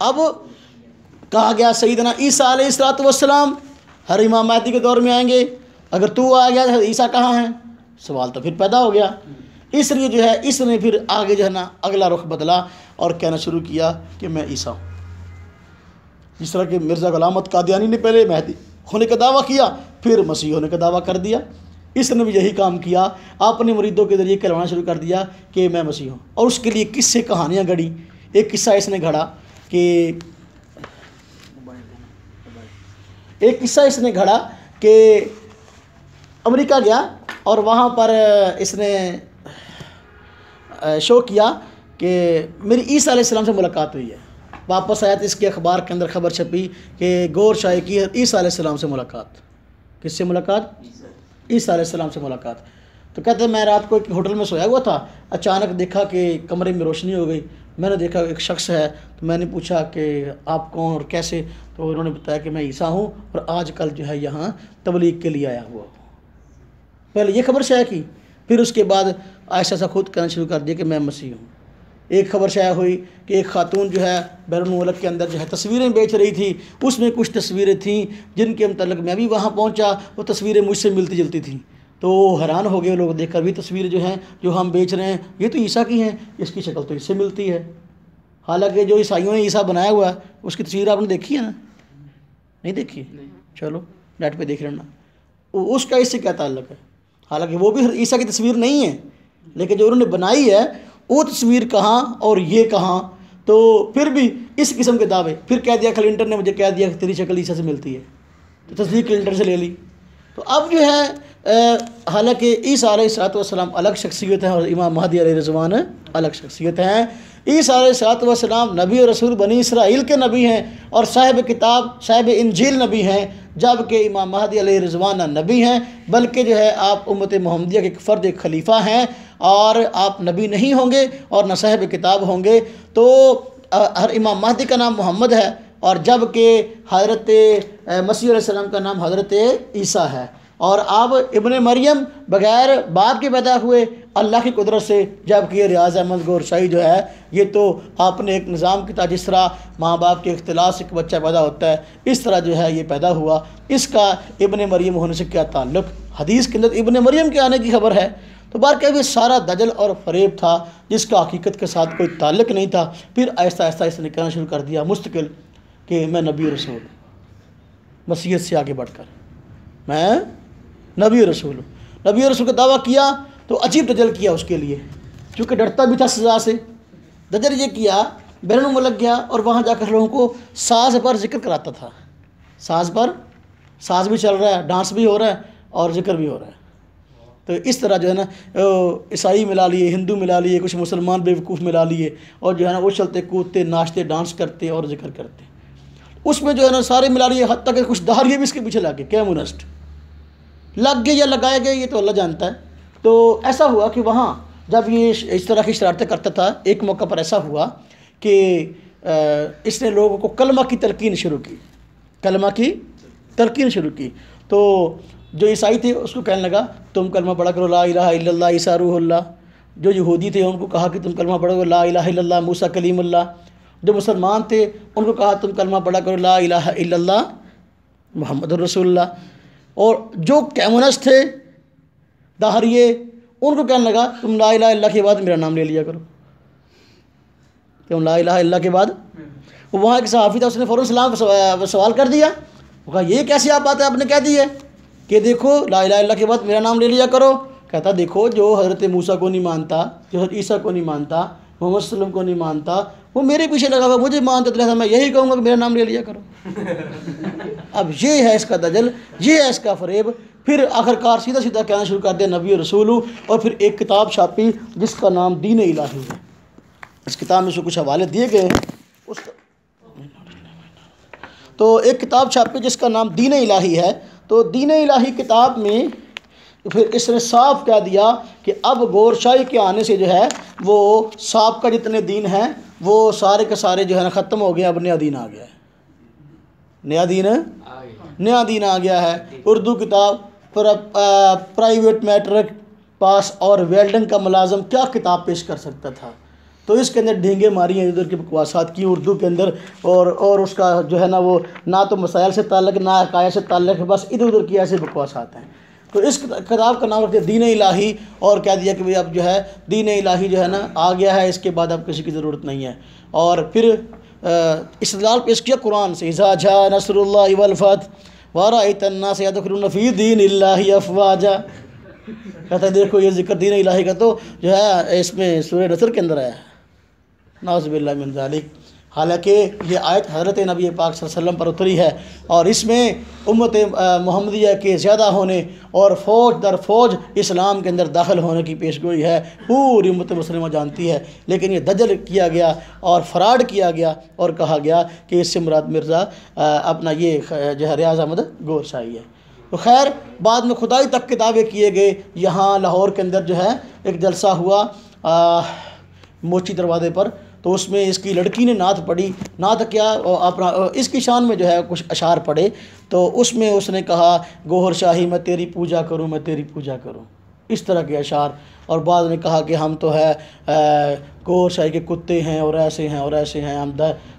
अब कहा गया सईदना ईसा अलैहिस्सलाम हर इमाम महदी के दौर में आएंगे, अगर तू आ गया तो ईसा कहाँ है, सवाल तो फिर पैदा हो गया। इसलिए जो है इसने फिर आगे जो है ना अगला रुख बदला और कहना शुरू किया कि मैं ईसा हूँ। जिस तरह कि मिर्ज़ा ग़ुलाम अहमद कादियानी ने पहले महदी होने का दावा किया, फिर मसीह होने का दावा कर दिया, इसने भी यही काम किया, अपने मुरीदों के ज़रिए कहलाना शुरू कर दिया कि मैं मसीह हूँ। और उसके लिए किस्से कहानियाँ गढ़ी। एक किस्सा इसने गढ़ा कि अमेरिका गया और वहाँ पर इसने शो किया कि मेरी ईसा अलैहिस्सलाम से मुलाकात हुई है। वापस आया तो इसके अखबार के अंदर खबर छपी कि गौर शाही की ईसा अलैहिस्सलाम से मुलाकात। किससे मुलाकात? ईसा अलैहिस्सलाम से मुलाकात। तो कहते हैं मैं रात को एक होटल में सोया हुआ था, अचानक देखा कि कमरे में रोशनी हो गई, मैंने देखा एक शख्स है, तो मैंने पूछा कि आप कौन और कैसे, तो उन्होंने बताया कि मैं ईसा हूँ और आजकल जो है यहाँ तबलीग के लिए आया हुआ हूँ। पहले ये खबर शाया की, फिर उसके बाद ऐसा सा खुद कहना शुरू कर दिया कि मैं मसीह हूँ। एक खबर शाया हुई कि एक खातून जो है बैरून मुल्क के अंदर जो है तस्वीरें बेच रही थी, उसमें कुछ तस्वीरें थीं जिनके मतलब मैं भी वहाँ पहुँचा, वो तस्वीरें मुझसे मिलती जुलती थीं। तो हैरान हो गए लोग देखकर, भी तस्वीरें जो हैं जो हम बेच रहे हैं ये तो ईसा की हैं, इसकी शक्ल तो इससे मिलती है। हालांकि जो ईसाइयों ने ईसा बनाया हुआ है उसकी तस्वीर आपने देखी है ना? नहीं देखी? चलो नेट पे देख लेना, उसका इससे क्या ताल्लुक़ है। हालांकि वो भी ईसा की तस्वीर नहीं है, लेकिन जो उन्होंने बनाई है वो तस्वीर कहाँ और ये कहाँ। तो फिर भी इस किस्म के दावे, फिर कह दिया क्लिंटन ने मुझे कह दिया कि तेरी शक्ल ईसा से मिलती है, तो तस्वीर क्लिंटन से ले ली। तो अब जो है हालांकि ईसा अलैहिस्सलाम अलग शख्सियत है और इमाम महदी अलैहिर्रज़वान अलग शख्सियत हैं। ईसा अलैहिस्सलाम नबी और रसूल बनी इसराइल के नबी हैं और साहिब किताब साहिब इंजील नबी हैं, जबकि इमाम महदी अलैहिर्रज़वान नबी हैं, बल्कि जो है आप उम्मत मुहम्मदिया के एक फ़र्द एक खलीफा हैं और आप नबी नहीं होंगे और न साहिब किताब होंगे। तो हर इमाम महदी का नाम मोहम्मद है और जबकि हज़रत मसीह अलैहिस्सलाम का नाम हज़रत ईसा है। और अब इब्ने मरियम बग़ैर बाप के पैदा हुए अल्लाह की कुदरत से, जबकि रियाज़ अहमद गौर शाही जो है ये तो आपने एक निज़ाम की था, जिस तरह माँ बाप के इख्तिलाफ से एक बच्चा पैदा होता है इस तरह जो है ये पैदा हुआ। इसका इब्ने मरियम होने से क्या ताल्लुक़? हदीस के अंदर इब्ने मरियम के आने की खबर है। तो बार ये सारा दजल और फ़रेब था जिसका हकीकत के साथ कोई ताल्लुक़ नहीं था। फिर आहिस्ता आहिस्ता इसने कहना शुरू कर दिया मुस्तकिल कि मैं नबी रसूल, मसीहत से आगे बढ़कर मैं नबी रसूल हूँ। नबी रसूल का दावा किया तो अजीब दजल किया उसके लिए, चूँकि डरता भी था सज़ा से। दजल ये किया, बैरून मुल्क गया और वहाँ जाकर लोगों को साज़ पर जिक्र कराता था। साज़ पर, साज़ भी चल रहा है, डांस भी हो रहा है और जिक्र भी हो रहा है। तो इस तरह जो है ना ईसाई मिला लिए, हिंदू मिला लिए, कुछ मुसलमान बेवकूफ़ मिला लिए और जो है ना उछलते कूदते नाचते डांस करते और जिक्र करते, उसमें जो है ना सारे मिला लिए। हत्ता कि कुछ दाहरिए भी इसके पीछे लग गए, क्या मुनस्ट लग गए या लगाए गए ये तो अल्लाह जानता है। तो ऐसा हुआ कि वहाँ जब ये इस तरह की शरारतें करता था, एक मौका पर ऐसा हुआ कि इसने लोगों को कलमा की तलकीन शुरू की, कलमा की तलकीन शुरू की। तो जो ईसाई थे उसको कहने लगा तुम कलमा पढ़ा करो ला इलाहा इल्लल्लाह ईसा रूहुल्लाह। जो यहूदी थे उनको कहा कि तुम कलमा पढ़ा करो ला इलाहा इल्लल्लाह मूसा कलीमुल्लाह। जो मुसलमान थे उनको कहा तुम कलमा पढ़ा करो ला इलाहा इल्लल्लाह मुहम्मदुर रसूलुल्लाह। और जो कम्युनिस्ट थे दाहरिये उनको कहने लगा तुम ला इलाहा इल्लल्लाह के बाद मेरा नाम ले लिया करो, तुम ला इलाहा इल्लल्लाह के बाद। वहाँ एक सहाफ़ी था, उसने फ़ौरन सवाल कर दिया, वो कहा ये कैसी आप बात है आपने कह दी है कि देखो ला इलाहा इल्लल्लाह के बाद मेरा नाम ले लिया करो। कहता देखो जो हज़रत मूसा को नहीं मानता, जो हज़रत ईसा को नहीं मानता, मोहम्मद सल्लल्लाहु अलैहि वसल्लम को नहीं मानता, वो मेरे पीछे लगा हुआ, मुझे मानता तो मैं यही कहूँगा कि मेरा नाम ले लिया करो। अब ये है इसका दजल, ये है इसका फ़रेब। फिर आखिरकार सीधा सीधा कहना शुरू कर दिया नबी और रसूल। और फिर एक किताब छापी जिसका नाम दीन इलाही है। इस किताब में से कुछ हवाले दिए गए हैं उसका। तो एक किताब छापी जिसका नाम दीन इलाही है। तो दीन इलाही किताब में फिर इसने साफ कह दिया कि अब गौर शाही के आने से जो है वो साहब का जितने दीन हैं वो सारे के सारे जो है ना ख़त्म हो गए, अब नया दीन आ गया है, नया दीन आ गया है। उर्दू किताब प्राइवेट मैट्रिक पास और वेल्डन का मुलाजम क्या किताब पेश कर सकता था। तो इसके अंदर ढींगे मारी हैं, इधर की बकवासात की उर्दू के अंदर, और उसका जो है ना वो ना तो मसाइल से ताल्लुक़ ना अकाया से ताल्लुक़, बस इधर उधर की ऐसे बकवासात हैं। तो इस किताब का नाम रखते दीन इलाही, और कह दिया कि भाई अब जो है दीन इलाही जो है ना आ गया है, इसके बाद अब किसी की ज़रूरत नहीं है। और फिर इस्तिदलाल पेश किया कुरान से, इज़ा जा नसरुल्लाहि वल फथ वरअयतन्नास यदखुलून फ़ी दीनिल्लाहि अफ़वाजा। कहता है देखो ये जिक्र दीन इलाही का तो जो है इसमें सूरह नसर के अंदर आया है, नाउज़ुबिल्लाहि मिन ज़ालिक। हालांकि ये आयत हज़रत नबी पाक सल्लल्लाहु अलैहि वसल्लम पर उतरी है, और इसमें उम्मत मोहम्मदिया के ज़्यादा होने और फ़ौज दर फ़ौज इस्लाम के अंदर दाखिल होने की पेशगोई है, पूरी उम्मत मुस्लिमा जानती है। लेकिन ये दजल किया गया और फ़राड किया गया और कहा गया कि इससे मुराद मिर्ज़ा अपना ये जो है रियाज़ अहमद गौर शाही है। तो खैर बाद में खुदाई तक के दावे किए गए। यहाँ लाहौर के अंदर जो है एक जलसा हुआ मोची दरवाज़े पर, तो उसमें इसकी लड़की ने नात पढ़ी। नात क्या अपना इसकी शान में जो है कुछ अशार पढ़े, तो उसमें उसने कहा गोहर शाही मैं तेरी पूजा करूं, मैं तेरी पूजा करूं, इस तरह के अशार। और बाद में कहा कि हम तो है गोहर शाही के कुत्ते हैं और ऐसे हैं और ऐसे हैं,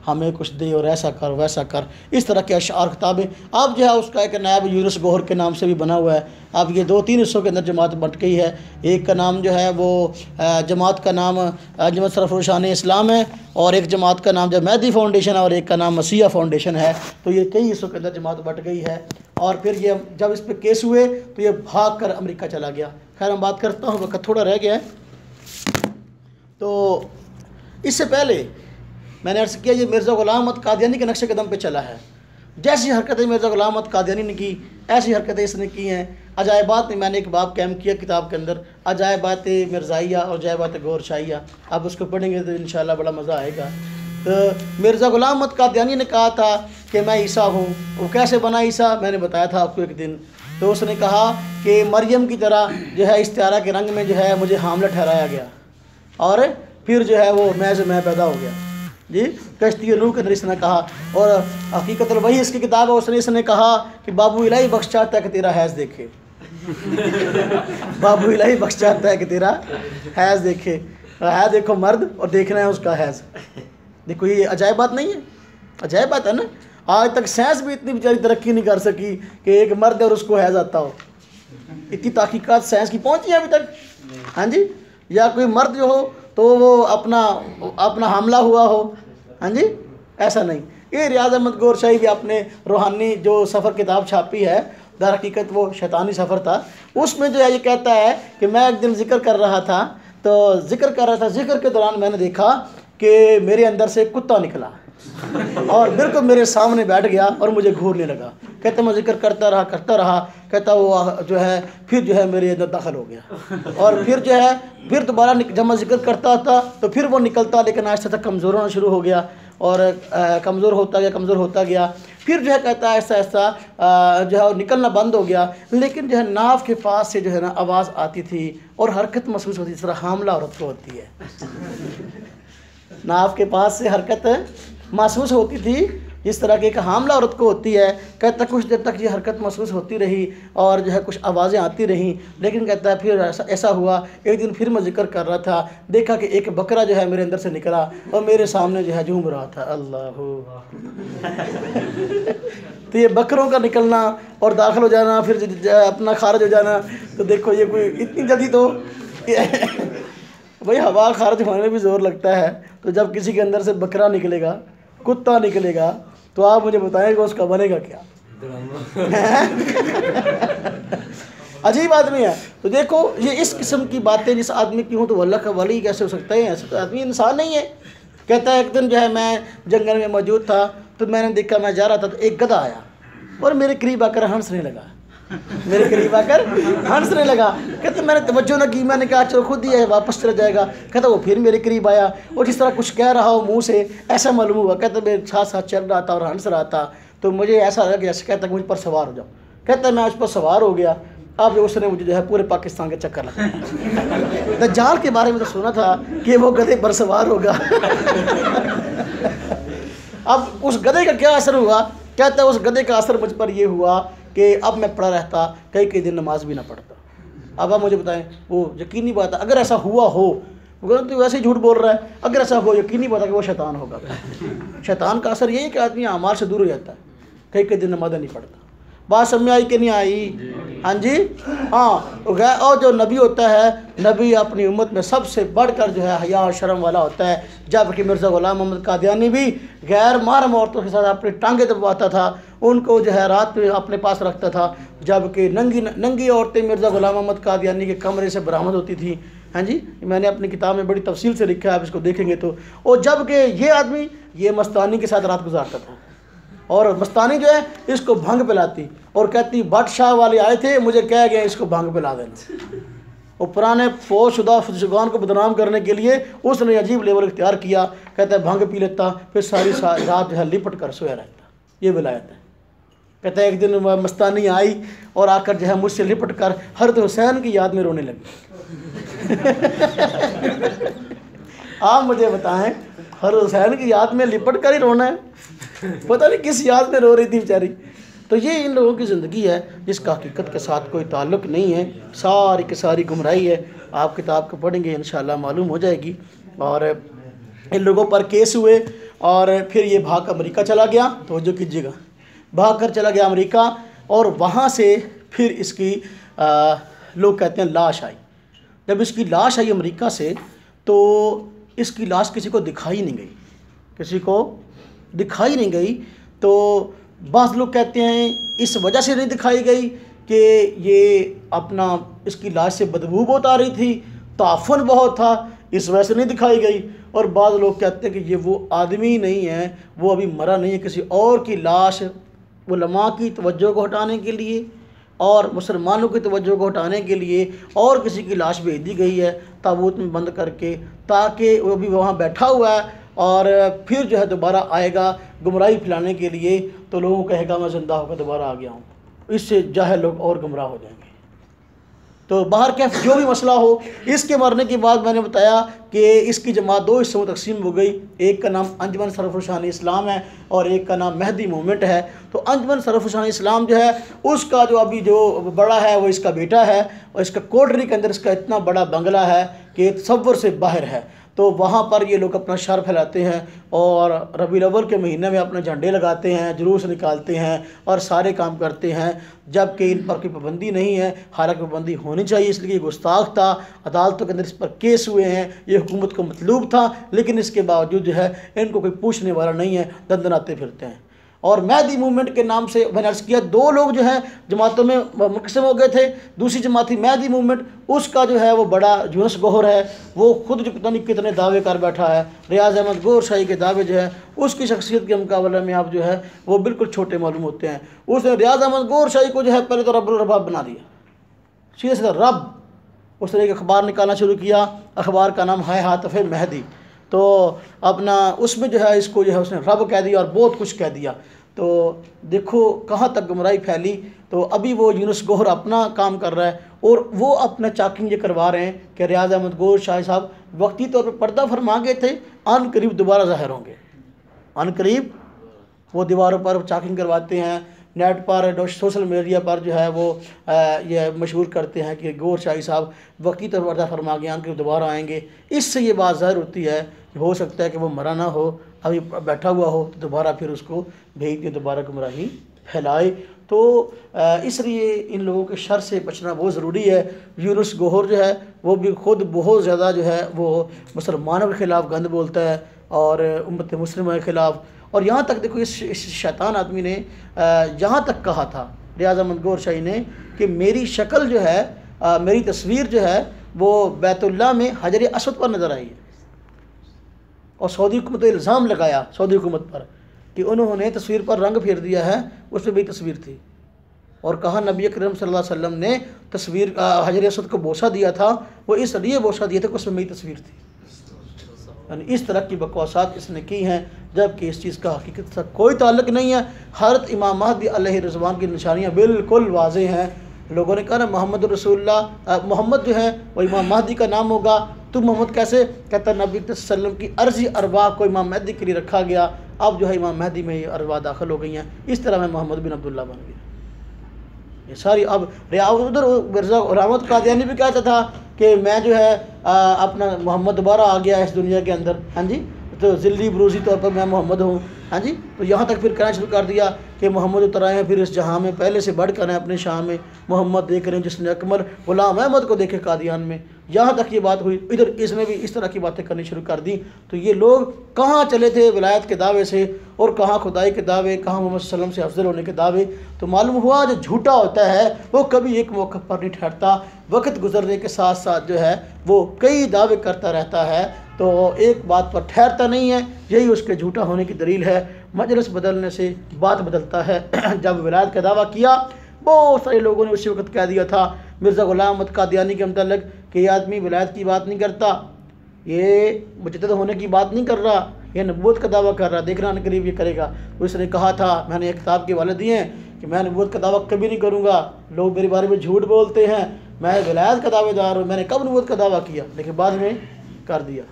हमें कुछ दे और ऐसा कर वैसा कर, इस तरह के अशार किताबें। अब जो है उसका एक नायब यूनुस गोहर के नाम से भी बना हुआ है। अब ये 2-3 हिस्सों के अंदर जमात बट गई है। एक का नाम जो है वो जमात का नाम जमात सरफरोशान इस्लाम है, और एक जमात का नाम जो मेहदी फाउंडेशन है, और एक का नाम मसीहा फाउंडेशन है। तो ये कई हिस्सों के अंदर जमात बट गई है। और फिर ये जब इस पर केस हुए तो ये भाग कर अमेरिका चला गया। खैर मैं बात करता हूँ, वक्त थोड़ा रह गया है। तो इससे पहले मैंने अर्ज़ किया ये मिर्ज़ा ग़ुलाम अहमद कादियानी के नक्शे कदम पे चला है। जैसी हरकतें मिर्ज़ा ग़ुलाम अहमद कादियानी ने की, ऐसी हरकतें इसने की हैं। अजायबात में मैंने एक बाब कैम किया किताब के अंदर, अजायबात मिर्ज़ाइया और अजायबात गौर शाहिया। अब उसको पढ़ेंगे तो इंशाअल्लाह बड़ा मज़ा आएगा। तो मिर्ज़ा ग़ुलाम अहमद कादियानी ने कहा था कि मैं ईसा हूँ। वो कैसे बना ईसा, मैंने बताया था आपको एक दिन। तो उसने कहा कि मरियम की तरह जो है इस्तिआरा के रंग में जो है मुझे हामला ठहराया गया, और फिर जो है वो मैं से मैं पैदा हो गया जी। कश्ती नूह के अंदर इसने कहा, और हकीकत वही इसकी किताब है। उसने इसने कहा कि बाबू इलाही बख्श चाहता है कि तेरा हैज़ देखे बाबू इलाही बख्श चाहता है कि तेरा हैज़ देखे। है देखो मर्द और देखना है उसका हैज़। देखो ये अजायब बात नहीं है, अजायब बात है ना। आज तक साइंस भी इतनी बेचारी तरक्की नहीं कर सकी कि एक मर्द और उसको हैज़ आता हो। इतनी तहकीकात साइंस की पहुंची है अभी तक, हाँ जी। या कोई मर्द जो हो तो वो अपना हमला हुआ हो, हाँ जी, ऐसा नहीं। ये रियाज़ अहमद गौर शाही भी आपने रूहानी जो सफ़र किताब छापी है, दर हकीकत वो शैतानी सफ़र था। उसमें जो है ये कहता है कि मैं एक दिन जिक्र कर रहा था, तो जिक्र के दौरान मैंने देखा कि मेरे अंदर से कुत्ता निकला और बिल्कुल मेरे सामने बैठ गया और मुझे घूरने लगा। कहता मैं जिक्र करता रहा, कहता वो जो है फिर जो है मेरे अंदर दाखिल हो गया, और फिर जो है फिर दोबारा जब मैं जिक्र करता था तो फिर वो निकलता, लेकिन आहिस्ता तक कमज़ोर होना शुरू हो गया, और कमज़ोर होता गया। फिर जो है कहता है ऐसा जो है निकलना बंद हो गया, लेकिन जो है नाव के पास से जो है ना आवाज़ आती थी और हरकत महसूस होती, जिस तरह हामला औरत को होती है। नाव के पास से हरकत महसूस होती थी जिस तरह की एक हामला औरत को होती है। कहता कुछ देर तक ये हरकत महसूस होती रही और जो है कुछ आवाज़ें आती रहीं, लेकिन कहता है फिर ऐसा हुआ, एक दिन फिर मैं जिक्र कर रहा था, देखा कि एक बकरा जो है मेरे अंदर से निकला और मेरे सामने जो है झूम रहा था। अल्लाह तो ये बकरों का निकलना और दाखिल हो जाना, फिर अपना खारिज हो जाना, तो देखो ये कोई इतनी जल्दी तो भाई हवा खारिज होने में भी ज़ोर लगता है। तो जब किसी के अंदर से बकरा निकलेगा, कुत्ता निकलेगा, तो आप मुझे बताएंगे उसका बनेगा क्या। अजीब आदमी है। तो देखो ये इस किस्म की बातें जिस आदमी की हों तो अल्लाह का वली कैसे हो सकता है? ऐसा तो आदमी इंसान नहीं है। कहता है एक दिन जो है मैं जंगल में मौजूद था, तो मैंने देखा, मैं जा रहा था तो एक गधा आया और मेरे करीब आकर हंसने लगा, हंसने लगा। कहते मैंने तवज्जो न की, मैंने कहा चलो खुद ही है वापस चला जाएगा। कहता वो फिर मेरे करीब आया और जिस तरह कुछ कह रहा हो मुंह से, ऐसा मालूम हुआ। कहता मेरे साथ साथ चल रहा था और हंस रहा था, तो मुझे ऐसा लगा जैसे कहता मुझ पर सवार हो जाओ। कहता मैं उस पर सवार हो गया। अब उसने मुझे जो है पूरे पाकिस्तान के चक्कर लगाया। दज्जाल के बारे में तो सुना था कि वो गधे पर सवार होगा। अब उस गधे का क्या असर हुआ? कहता है उस गधे का असर मुझ पर यह हुआ कि अब मैं पड़ा रहता, कई दिन नमाज भी ना पढ़ता। अब आप मुझे बताएं, वो यकीनी बात है, अगर ऐसा हुआ हो वो कहते तो वैसे ही झूठ बोल रहा है। अगर ऐसा हो यकीन नहीं पता कि वो शैतान होगा। शैतान का असर यही है कि आदमी अमाल से दूर हो जाता है, कई कई दिन नमाज़ नहीं पढ़ता। बात समझ आई कि नहीं आई? हाँ जी, हाँ। और जो नबी होता है, नबी अपनी उम्मत में सबसे बढ़कर जो है हया और शर्म वाला होता है। जबकि मिर्ज़ा ग़ुलाम मोहम्मद कादियानी भी गैर महरम औरतों के साथ अपनी टांगें दबवाता था, उनको जो है रात में अपने पास रखता था। जबकि नंगी औरतें मिर्ज़ा ग़ुलाम मोहम्मद कादियानी के कमरे से बरामद होती थी। हाँ जी, मैंने अपनी किताब में बड़ी तफसील से लिखा है, आप इसको देखेंगे तो। और जबकि ये आदमी ये मस्तानी के साथ रात गुजारता था, और मस्तानी जो है इसको भंग पिलाती और कहती भट्ट शाह वाले आए थे, मुझे कह गए इसको भंग पिला देना। और पुराने फौजशुदा फुजगान को बदनाम करने के लिए उसने अजीब लेवल इख्तियार किया। कहता है भंग पी लेता, फिर सारी रात जो है लिपट कर सोया रहता। ये विलायत है। कहता है एक दिन मस्तानी आई और आकर जो है मुझसे लिपट कर हज़रत हुसैन की याद में रोने लगी। आप मुझे बताएं, हज़रत हुसैन की याद में लिपट कर ही रोना है? पता नहीं किस याद में रो रही थी बेचारी। तो ये इन लोगों की ज़िंदगी है जिसका हकीकत के साथ कोई ताल्लुक़ नहीं है, सारी की सारी गुमराही है। आप किताब को पढ़ेंगे इंशाअल्लाह मालूम हो जाएगी। और इन लोगों पर केस हुए और फिर ये भाग अमेरिका चला गया। तो जो कीजिएगा, भाग कर चला गया अमेरिका, और वहाँ से फिर इसकी लोग कहते हैं लाश आई। जब इसकी लाश आई अमेरिका से, तो इसकी लाश किसी को दिखाई नहीं गई, किसी को दिखाई नहीं गई। तो बाज़ लोग कहते हैं इस वजह से नहीं दिखाई गई कि ये अपना इसकी लाश से बदबू बहुत आ रही थी, ताफन बहुत था, इस वजह से नहीं दिखाई गई। और बाज़ लोग कहते हैं कि ये वो आदमी नहीं है, वो अभी मरा नहीं है, किसी और की लाश उलमा की तवज्जो को हटाने के लिए और मुसलमानों की तवज्जो को हटाने के लिए और किसी की लाश भेज दी गई है ताबूत में बंद करके, ताकि वो भी वहाँ बैठा हुआ है और फिर जो है दोबारा आएगा गुमराही फैलाने के लिए, तो लोगों को कहेगा मैं ज़िंदा होकर दोबारा आ गया हूँ। इससे जाहिल लोग और गुमराह हो जाएंगे। तो बाहर क्या जो भी मसला हो, इसके मरने के बाद मैंने बताया कि इसकी जमात दो हिस्सों में तकसीम हो गई। एक का नाम अंजुमन सरफरोशान इस्लाम है और एक का नाम मेहदी मूवमेंट है। तो अंजुमन सरफरोशान इस्लाम जो है उसका जो अभी जो बड़ा है वो इसका बेटा है, और इसका कोटरी के अंदर इसका इतना बड़ा बंगला है कि तसव्वुर से बाहर है। तो वहाँ पर ये लोग अपना शर फैलाते हैं और रबीउल अव्वल के महीने में अपने झंडे लगाते हैं, जुलूस निकालते हैं और सारे काम करते हैं, जबकि इन पर कोई पाबंदी नहीं है। हालांकि पाबंदी होनी चाहिए, इसलिए ये गुस्ताख था। अदालतों के अंदर इस पर केस हुए हैं, ये हुकूमत को मतलूब था, लेकिन इसके बावजूद जो है इनको कोई पूछने वाला नहीं है, दंदनाते फिरते हैं। और मेहदी मूवमेंट के नाम से मैंने अर्ज़ किया दो लोग जो हैं जमातों में मुकस्म हो गए थे। दूसरी जमात थी मेहदी मूवमेंट, उसका जो है वो बड़ा यूनुस गौहर है, वो खुद जो पता नहीं कितने दावे कर बैठा है। रियाज अहमद गौहर शाही के दावे जो है उसकी शख्सियत के मुकाबले में आप जो है वो बिल्कुल छोटे मालूम होते हैं। उसने रियाज अहमद गौहर शाही को जो है पहले तो रब्बुल अरबाब बना दिया, सीधे सीधा रब। उसने एक अखबार निकालना शुरू किया, अखबार का नाम है हातिफ मेहदी। तो अपना उसमें जो है इसको जो है उसने रब कह दिया और बहुत कुछ कह दिया। तो देखो कहाँ तक गुमराही फैली। तो अभी वो यूनुस गौहर अपना काम कर रहा है और वो अपना चाकिंग ये करवा रहे हैं कि रियाज अहमद गौहर शाह साहब वक्ती तौर पर पर्दा फरमा गए थे, अन करीब दोबारा ज़ाहिर होंगे, अन करीब वो दीवारों पर चाकिंग करवाते हैं, नेट पर सोशल मीडिया पर जो है वो ये मशहूर करते हैं कि गौहर शाही साहब वक्ती तौर पर पर्दा फरमा गए, अन करीब दोबारा आएंगे। इससे ये बात ज़ाहिर होती है कि हो सकता है कि वो मरा ना हो, अभी बैठा हुआ हो, तो दोबारा फिर उसको भेज दिए, दोबारा गुमराही फैलाए। तो इसलिए इन लोगों के शर से बचना बहुत ज़रूरी है। यूनुस गौहर जो है वो भी ख़ुद बहुत ज़्यादा जो है वो मुसलमानों के ख़िलाफ़ गंद बोलता है और उम्मत मुस्लिमा के ख़िलाफ़। और यहाँ तक देखो इस शैतान आदमी ने यहाँ तक कहा था रियाज अहमद गौहर शाही ने कि मेरी शक्ल जो है मेरी तस्वीर जो है वो बैतुल्लाह में हजर असवद पर नज़र आई है। और सऊदी हुकूमत ने इल्ज़ाम लगाया सऊदी हुकूमत पर कि उन्होंने तस्वीर पर रंग फेर दिया है, उस पर भी तस्वीर थी। और कहा नबी करीम सल्लल्लाहु अलैहि वसल्लम ने तस्वीर हजर असवद को बोसा दिया था, वो इसलिए बोसा दिया था कि उसमें मेरी तस्वीर थी। यानी इस तरह की बकवासात इसने की हैं, जबकि इस चीज़ का हकीकत से कोई ताल्लुक़ नहीं है। हज़रत इमाम महदी अलैहि रिज़वान की निशानियाँ बिल्कुल वाज़ेह हैं। लोगों ने कहा ना मोहम्मद रसूलुल्लाह, मोहम्मद जो है वो इमाम महदी का नाम होगा, तो मोहम्मद कैसे? कहता नबी सल्लम की अर्ज़ी अरवाह को इमाम महदी के लिए रखा गया, अब जो है इमाम महदी में ये अरवाह दाखिल हो गई हैं, इस तरह मैं मोहम्मद बिन अब्दुल्लाह बन गया। ये सारी अब उधर मिर्ज़ा रहमत कादियानी भी कहता था कि मैं जो है अपना मोहम्मद दोबारा आ गया इस दुनिया के अंदर, हाँ जी, तो ज़िल्ली बरूज़ी तौर पर मैं मोहम्मद हूँ, हाँ जी। तो यहाँ तक फिर कहना शुरू कर दिया कि मोहम्मद उतर आए हैं फिर इस जहाँ में, पहले से बढ़ कर हैं अपने शाम में, मोहम्मद देख रहे हैं जिसने अकमल ग़ुलाम अहमद को देखे कादियान में। यहाँ तक ये बात हुई, इधर इसने भी इस तरह की बातें करनी शुरू कर दी। तो ये लोग कहाँ चले थे विलायत के दावे से, और कहाँ खुदाई के दावे, कहाँ मोहम्मद सल्लल्लाहु अलैहि वसल्लम से अफजल होने के दावे। तो मालूम हुआ जो झूठा होता है वो कभी एक मौक़िफ़ पर नहीं ठहरता, वक्त गुजरने के साथ साथ जो है वो कई दावे करता रहता है, तो एक बात पर ठहरता नहीं है। यही उसके झूठा होने की दलील है। मजलिस बदलने से बात बदलता है। जब विलायत का दावा किया बहुत सारे लोगों ने उसी वक्त कह दिया था मिर्ज़ा ग़ुलाम अहमद कादियानी के मतलब कि ये आदमी विलायत की बात नहीं करता, ये मुजद्दिद होने की बात नहीं कर रहा, ये नबूवत का दावा कर रहा, देखना न करीब ये करेगा। तो इसने कहा था, मैंने एक किताब के हवाले दिए हैं कि मैं नबूवत का दावा कभी नहीं करूँगा, लोग मेरे बारे में झूठ बोलते हैं, मैं विलायत का दावेदार हूँ, मैंने कब नबूवत का दावा किया, लेकिन बाद में कर दिया।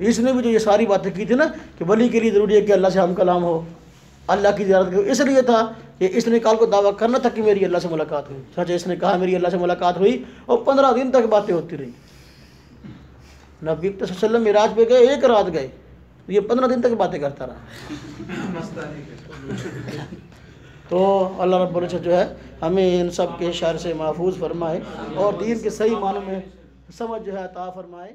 इसने भी जो ये सारी बातें की थी ना कि वली के लिए ज़रूरी है कि अल्लाह से हम कलाम हो, अल्लाह की ज़ियारत करो, इसलिए था कि इसने काल को दावा करना था कि मेरी अल्लाह से मुलाकात हुई। सच इसने कहा मेरी अल्लाह से मुलाकात हुई, और 15 दिन तक बातें होती रही। नबी सल्लल्लाहु अलैहि वसल्लम मिराज पे गए, एक रात गए, ये 15 दिन तक बातें करता रहा। तो अल्लाह रब्बुल इज्जत जो है हमें इन सब के शर से महफूज फरमाए और दीन के सही मानों में समझ जो है अता फरमाए।